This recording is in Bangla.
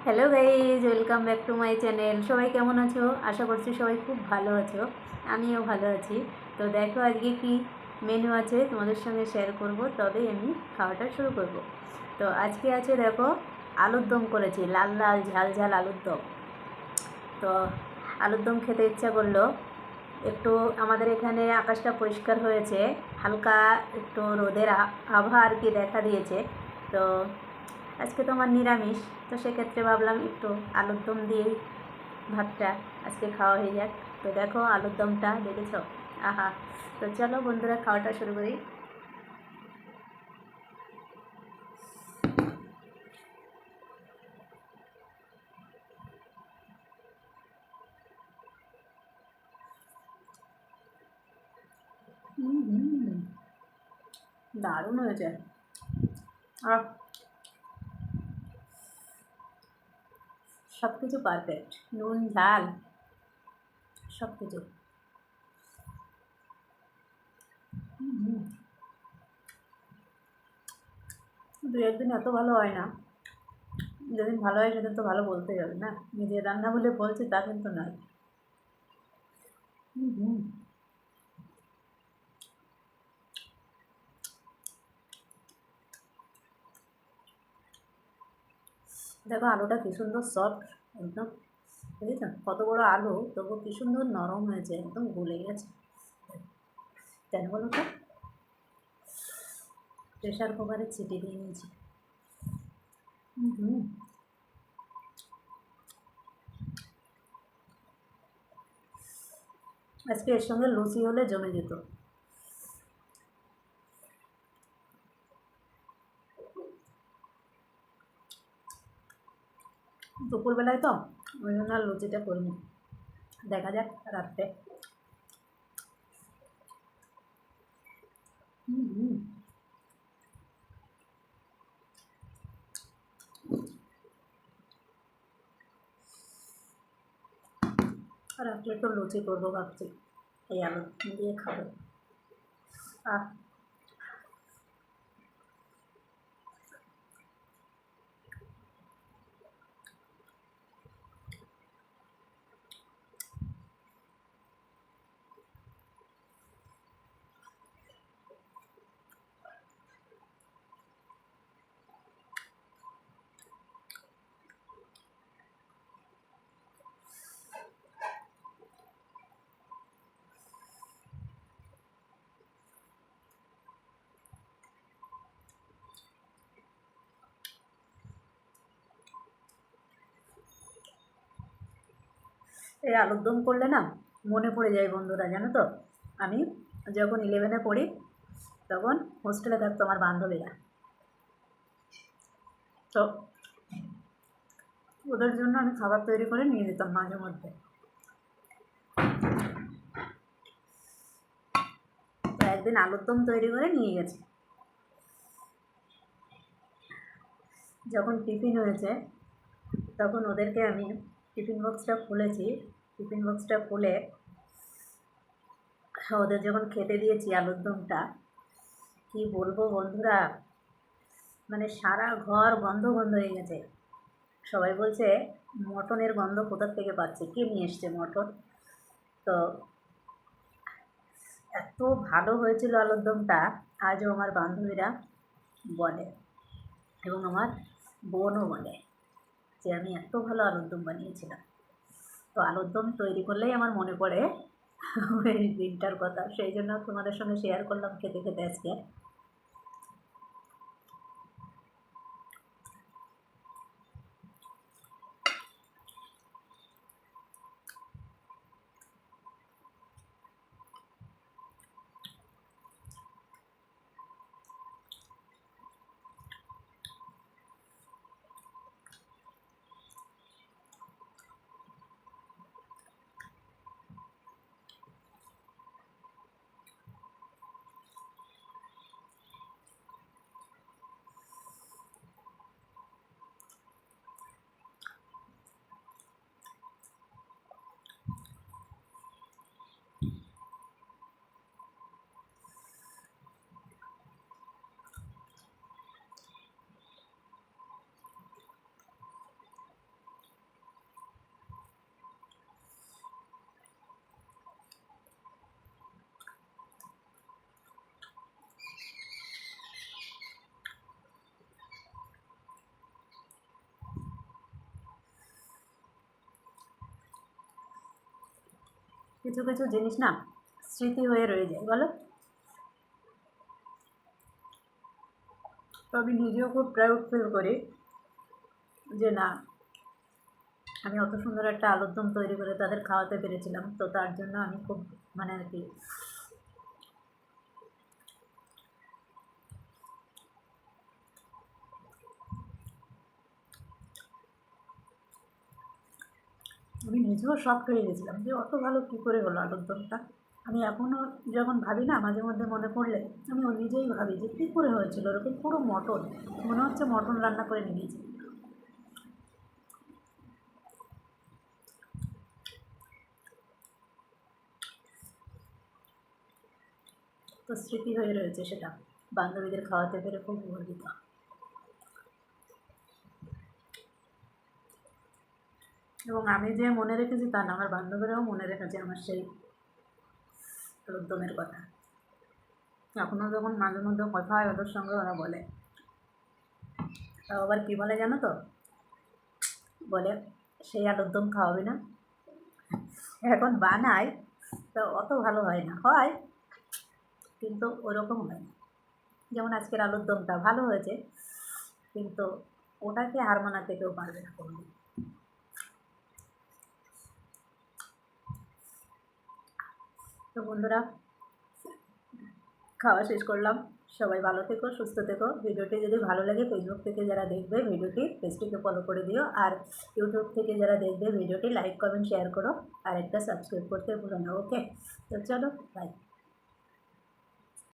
Hello guys, welcome back to my channel. সবাই কেমন আছো? আশা করছি সবাই খুব ভালো আছো। আমিও ভালো আছি। তো দেখো আজকে কি মেনু আছে তোমাদের সঙ্গে শেয়ার করব, তবেই আমি খাওয়াটা শুরু করব। তো আজকে আছে দেখো, আলুর দম করেছি, লাল লাল ঝাল ঝাল আলুর দম। তো আলুর দম খেতে ইচ্ছা করলো। একটু আমাদের এখানে আকাশটা পরিষ্কার হয়েছে, হালকা একটু রোদের আভা আর কি দেখা দিয়েছে। তো আজকে তো আমার নিরামিষ, তো সেক্ষেত্রে ভাবলাম একটু আলুর দম দিয়েই ভাতটা আজকে খাওয়া হয়ে যাক। তো দেখো আলুর দমটা দেখেছ, আহা! তো চলো বন্ধুরা, খাওয়াটা শুরু করি। দারুণ হয়েছে। আর সব কিছু পারফেক্ট, নুন ঝাল সব কিছু। দু একদিন এত ভালো হয় না, যেদিন ভালো হয় সেদিন তো ভালো বলতেই হবে না। নিজের রান্না বলে বলছি তা কিন্তু নয়। হুম। দেখো আলুটা কি সুন্দর সফট, একদম। বুঝেছ কত বড় আলু, তবু কি সুন্দর নরম হয়েছে, একদম গলে গেছে। কেন বলো তো? প্রেশার কুকারে চিটি দিয়ে নিয়েছি। হুম। আজকে এর সঙ্গে লুচি হলে জমে যেত। দুপুরবেলায় তো ওই জন্য আর লুচিটা করিনি, দেখা যাক রাত্রে। হুম। রাত্রে তো লুচি করবো ভাবছি, এই আলু দিয়ে খাবো। আহ, এই আলুর দম করলে না মনে পড়ে যায় বন্ধুরা, জানো তো, আমি যখন 11-এ পড়ি তখন হোস্টেলে থাকতো আমার বান্ধবীরা। তো ওদের জন্য আমি খাবার তৈরি করে নিয়ে যেতাম মাঝে মধ্যে। তো একদিন আলুর দম তৈরি করে নিয়ে গেছি। যখন টিফিন হয়েছে তখন ওদেরকে আমি টিফিন বক্সটা খুলেছি। টিফিন বক্সটা খুলে ওদের যখন খেতে দিয়েছি আলুর দমটা, কী বলবো বন্ধুরা, মানে সারা ঘর গন্ধ গন্ধ হয়ে গেছে। সবাই বলছে মটনের গন্ধ কোথার থেকে পাচ্ছে, কে নিয়ে এসছে মটন। তো এত ভালো হয়েছিল আলুর দমটা, আজও আমার বান্ধবীরা বলে এবং আমার বোনও বলে যে আমি এত ভালো আলুর দম বানিয়েছিলাম। তো আলুর দম তৈরি করলেই আমার মনে পড়ে ওই দিনটার কথা, সেই জন্য তোমাদের সঙ্গে শেয়ার করলাম খেতে খেতে আজকে। কিছু কিছু জিনিস না স্মৃতি হয়ে রয়ে যায় বলো। তো আমি নিজেও খুব প্রাউড ফিল করি যে না, আমি অত সুন্দর একটা আলুর দম তৈরি করে তাদের খাওয়াতে পেরেছিলাম। তো তার জন্য আমি খুব মানে আর কি আমি নিজেও শক হয়ে গেছিলাম যে অত ভালো কী করে হলো আলুর দমটা। আমি এখনও যখন ভাবি না, মাঝে মধ্যে মনে পড়লে আমি নিজেই ভাবি যে কী করে হয়েছিল ওরকম। পুরো মটন, মনে হচ্ছে মটন রান্না করে নিয়েছি। তো স্মৃতি হয়ে রয়েছে সেটা, বান্ধবীদের খাওয়াতে পেরে খুব গর্বিত। এবং আমি যে মনে রেখেছি তা না, আমার বান্ধবীরাও মনে রেখেছে আমার সেই আলুর দমের কথা। এখনও যখন মাঝে মধ্যে কথা হয় ওদের সঙ্গে, ওরা বলে, তাও আবার কী বলে জানো তো, বলে সেই আলুর দম খাওয়াবে না। এখন বানাই তো অত ভালো হয় না, হয় কিন্তু ওরকম হয় না। যেমন আজকের আলুর দমটা ভালো হয়েছে, কিন্তু ওটাকে হার মানাতে কেউ পারবে না কোনোদিন। তো বন্ধুরা, খাওয়া শেষ করলাম। সবাই ভালো থেকো, সুস্থ থেকো। ভিডিওটি যদি ভালো লাগে ফেসবুক থেকে যারা দেখবে ভিডিওটি পেজটিকে ফলো করে দিও, আর ইউটিউব থেকে যারা দেখবে ভিডিওটি লাইক কমেন্ট শেয়ার করো, আর একটা সাবস্ক্রাইব করতে ভুলো না। ওকে, তো চলো বাই।